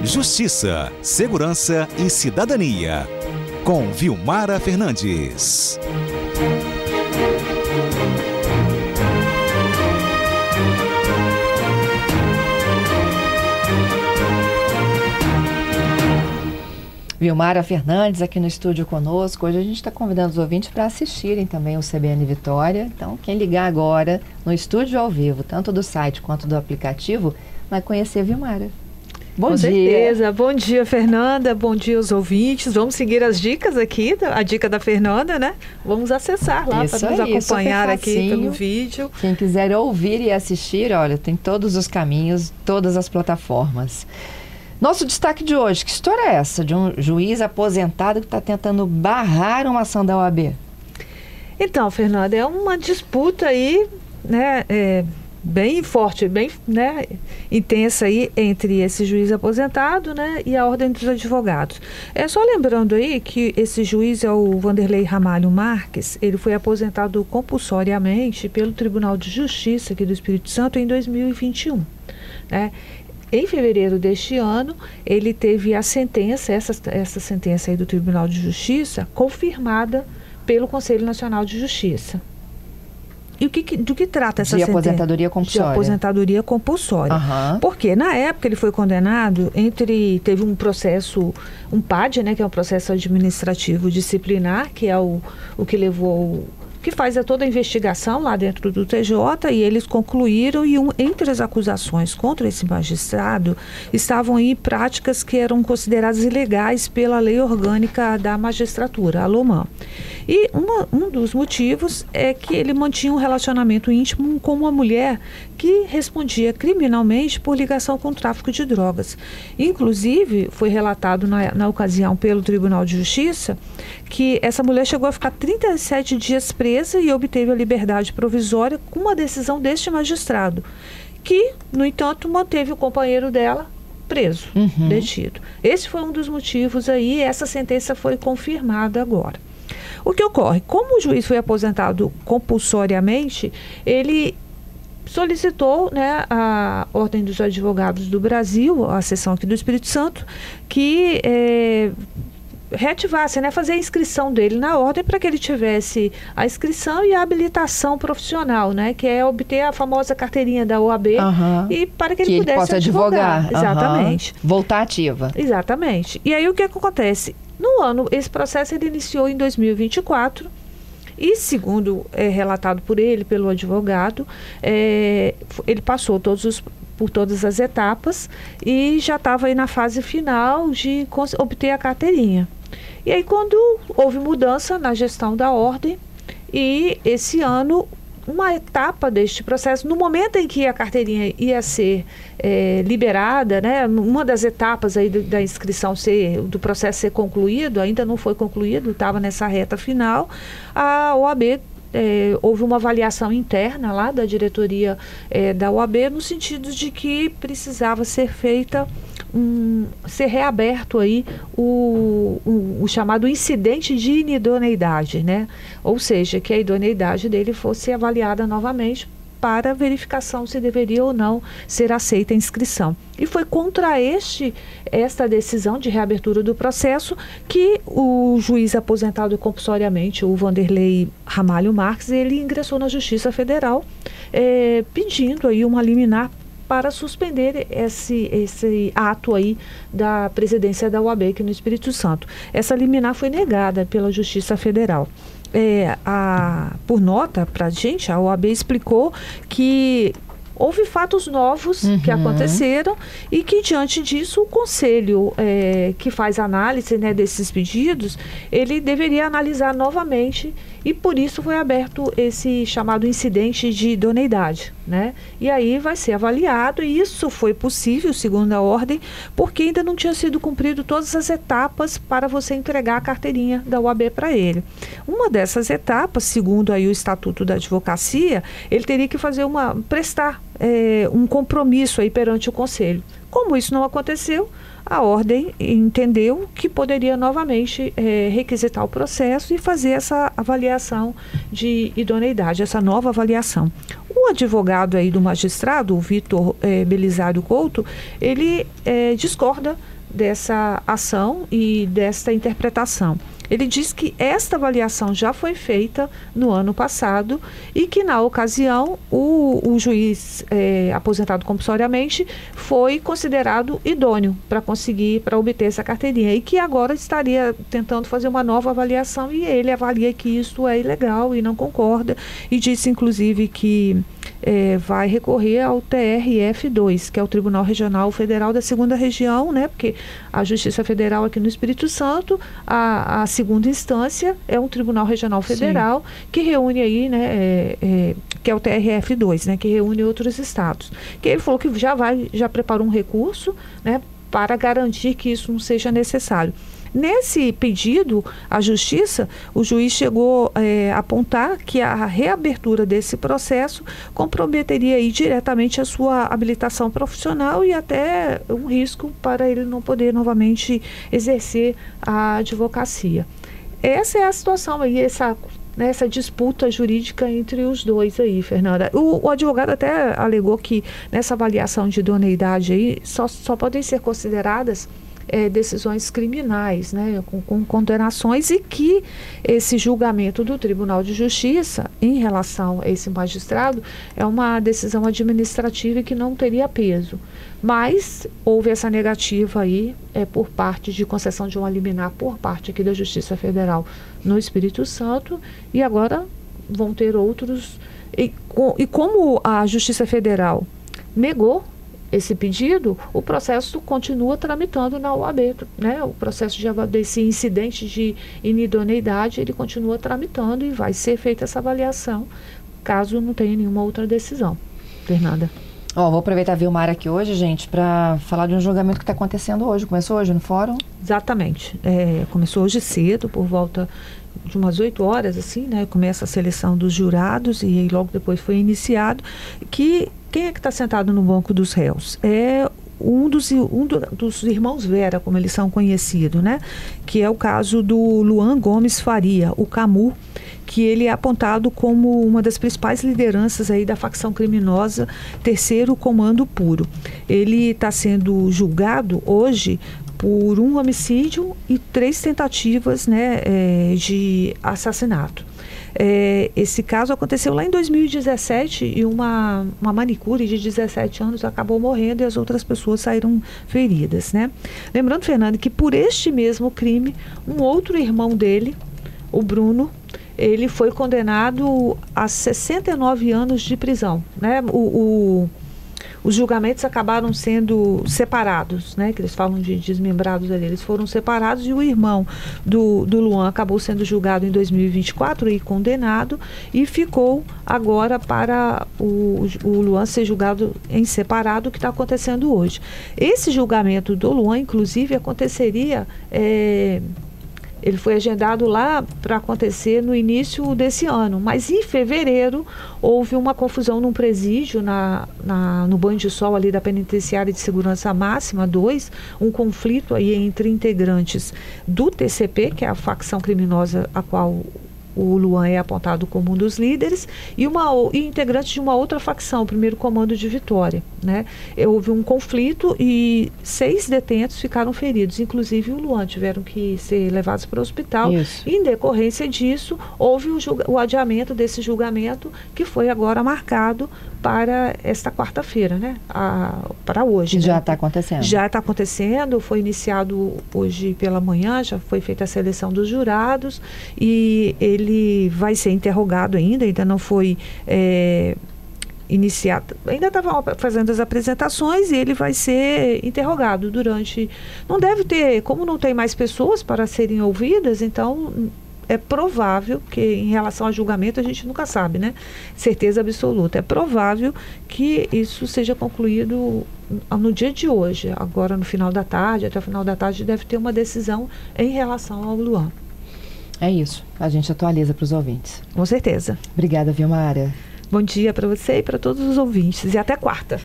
Justiça, Segurança e Cidadania, com Vilmara Fernandes. Vilmara Fernandes aqui no estúdio conosco. Hoje a gente está convidando os ouvintes para assistirem também o CBN Vitória. Então, quem ligar agora no estúdio ao vivo, tanto do site quanto do aplicativo, vai conhecer a Vilmara. Bom Com dia. certeza. Bom dia, Fernanda. Bom dia aos ouvintes. Vamos seguir as dicas aqui, a dica da Fernanda, né? Vamos acessar lá para nos acompanhar aqui pelo vídeo. Quem quiser ouvir e assistir, olha, tem todos os caminhos, todas as plataformas. Nosso destaque de hoje, que história é essa de um juiz aposentado que está tentando barrar uma ação da OAB? Então, Fernanda, é uma disputa aí, né, bem forte, bem, né, intensa aí entre esse juiz aposentado, né, e a Ordem dos Advogados. Só lembrando aí que esse juiz é o Wanderley Ramalho Marques. Ele foi aposentado compulsoriamente pelo Tribunal de Justiça aqui do Espírito Santo em 2021, né? Em fevereiro deste ano, ele teve a sentença, essa sentença aí do Tribunal de Justiça, confirmada pelo Conselho Nacional de Justiça. E do que trata essa sentença? De aposentadoria compulsória. De aposentadoria compulsória. Uhum. Porque, na época, ele foi condenado teve um processo, um PAD, né, que é um processo administrativo disciplinar, que é o que levou... que faz toda a investigação lá dentro do TJ, e eles concluíram, e entre as acusações contra esse magistrado estavam aí práticas que eram consideradas ilegais pela lei orgânica da magistratura, a LOMAN. E um dos motivos é que ele mantinha um relacionamento íntimo com uma mulher que respondia criminalmente por ligação com o tráfico de drogas. Inclusive, foi relatado na ocasião pelo Tribunal de Justiça que essa mulher chegou a ficar 37 dias presa e obteve a liberdade provisória com uma decisão deste magistrado, que, no entanto, manteve o companheiro dela preso, detido. Esse foi um dos motivos aí, essa sentença foi confirmada agora. O que ocorre? Como o juiz foi aposentado compulsoriamente, ele solicitou, né, a Ordem dos Advogados do Brasil, a seção aqui do Espírito Santo, que reativasse, né, fazer a inscrição dele na ordem para que ele tivesse a inscrição e a habilitação profissional, né, que é obter a famosa carteirinha da OAB, e para que ele pudesse possa advogar. Exatamente. Voltar ativa. Exatamente. E aí o que acontece? Esse processo ele iniciou em 2024 e, segundo relatado por ele, pelo advogado, ele passou por todas as etapas e já estava aí na fase final de obter a carteirinha. E aí, quando houve mudança na gestão da ordem, e esse ano, uma etapa deste processo, no momento em que a carteirinha ia ser liberada, né, uma das etapas aí da inscrição do processo ser concluído, ainda não foi concluído, estava nessa reta final, a OAB houve uma avaliação interna lá da diretoria da OAB, no sentido de que precisava ser feita ser reaberto aí o chamado incidente de inidoneidade, né? Ou seja, que a idoneidade dele fosse avaliada novamente para verificação se deveria ou não ser aceita a inscrição. E foi contra esta decisão de reabertura do processo que o juiz aposentado compulsoriamente, o Wanderley Ramalho Marques, ele ingressou na Justiça Federal pedindo aí uma liminar para suspender esse ato aí da presidência da OAB aqui no Espírito Santo. Essa liminar foi negada pela Justiça Federal. Por nota para a gente, a OAB explicou que houve fatos novos que aconteceram e que, diante disso, o conselho que faz análise, né, desses pedidos, ele deveria analisar novamente, e por isso foi aberto esse chamado incidente de idoneidade, né? E aí vai ser avaliado, e isso foi possível, segundo a ordem, porque ainda não tinha sido cumprido todas as etapas para você entregar a carteirinha da OAB para ele. Uma dessas etapas, segundo aí o Estatuto da Advocacia, ele teria que prestar um compromisso aí perante o Conselho. Como isso não aconteceu, a ordem entendeu que poderia novamente requisitar o processo e fazer essa avaliação de idoneidade, essa nova avaliação. O advogado aí do magistrado, o Vitor Belisário Couto, ele discorda dessa ação e desta interpretação. Ele diz que esta avaliação já foi feita no ano passado e que, na ocasião, o juiz aposentado compulsoriamente foi considerado idôneo para obter essa carteirinha e que agora estaria tentando fazer uma nova avaliação e ele avalia que isso é ilegal e não concorda e disse, inclusive, que vai recorrer ao TRF2, que é o Tribunal Regional Federal da Segunda Região, né? Porque a Justiça Federal aqui no Espírito Santo, a segunda instância é um Tribunal Regional Federal. Sim. Que reúne aí, né, que é o TRF2, né, que reúne outros estados. Que ele falou que já preparou um recurso, né, para garantir que isso não seja necessário. Nesse pedido à Justiça, o juiz chegou a apontar que a reabertura desse processo comprometeria aí diretamente a sua habilitação profissional e até um risco para ele não poder novamente exercer a advocacia. Essa é a situação aí, essa disputa jurídica entre os dois aí, Fernanda. O advogado até alegou que nessa avaliação de idoneidade aí só podem ser consideradas decisões criminais, né, com condenações e que esse julgamento do Tribunal de Justiça em relação a esse magistrado é uma decisão administrativa que não teria peso. Mas houve essa negativa aí por parte de concessão de uma liminar por parte aqui da Justiça Federal no Espírito Santo e agora vão ter outros. E como a Justiça Federal negou esse pedido, o processo continua tramitando na OAB, né? O processo desse incidente de inidoneidade, ele continua tramitando e vai ser feita essa avaliação, caso não tenha nenhuma outra decisão. Fernanda. Vou aproveitar a Vilmara aqui hoje, gente, para falar de um julgamento que está acontecendo hoje. Começou hoje no fórum? Exatamente. Começou hoje cedo, por volta de umas 8 horas, assim, né? Começa a seleção dos jurados e aí logo depois foi iniciado. Quem é que está sentado no banco dos réus? É um dos irmãos Vera, como eles são conhecidos, né? Que é o caso do Luan Gomes Faria, o Camu, que ele é apontado como uma das principais lideranças aí da facção criminosa Terceiro Comando Puro. Ele está sendo julgado hoje por um homicídio e 3 tentativas, né, de assassinato. Esse caso aconteceu lá em 2017 e uma manicure de 17 anos acabou morrendo e as outras pessoas saíram feridas, né? Lembrando, Fernando, que por este mesmo crime, um outro irmão dele, o Bruno, ele foi condenado a 69 anos de prisão, né? Os julgamentos acabaram sendo separados, né? Que eles falam de desmembrados ali. Eles foram separados e o irmão do Luan acabou sendo julgado em 2024 e condenado e ficou agora para o Luan ser julgado em separado, o que está acontecendo hoje. Esse julgamento do Luan, inclusive, aconteceria... Ele foi agendado lá para acontecer no início desse ano, mas em fevereiro houve uma confusão num presídio no banho de sol ali da Penitenciária de Segurança Máxima 2, um conflito aí entre integrantes do TCP, que é a facção criminosa a qual o Luan é apontado como um dos líderes, e integrantes de uma outra facção, o Primeiro Comando de Vitória, né? Houve um conflito e 6 detentos ficaram feridos, inclusive o Luan, tiveram que ser levados para o hospital. Isso. Em decorrência disso, houve o adiamento desse julgamento, que foi agora marcado para esta quarta-feira, né? Para hoje. Já está acontecendo. Já está acontecendo, foi iniciado hoje pela manhã, já foi feita a seleção dos jurados e ele vai ser interrogado ainda não foi iniciado, ainda estava fazendo as apresentações e ele vai ser interrogado durante... Não deve ter, como não tem mais pessoas para serem ouvidas, então... É provável que, em relação a julgamento, a gente nunca sabe, né? Certeza absoluta. É provável que isso seja concluído no dia de hoje. Agora, no final da tarde, até o final da tarde, deve ter uma decisão em relação ao Luan. É isso. A gente atualiza para os ouvintes. Com certeza. Obrigada, Vilmara. Bom dia para você e para todos os ouvintes. E até quarta.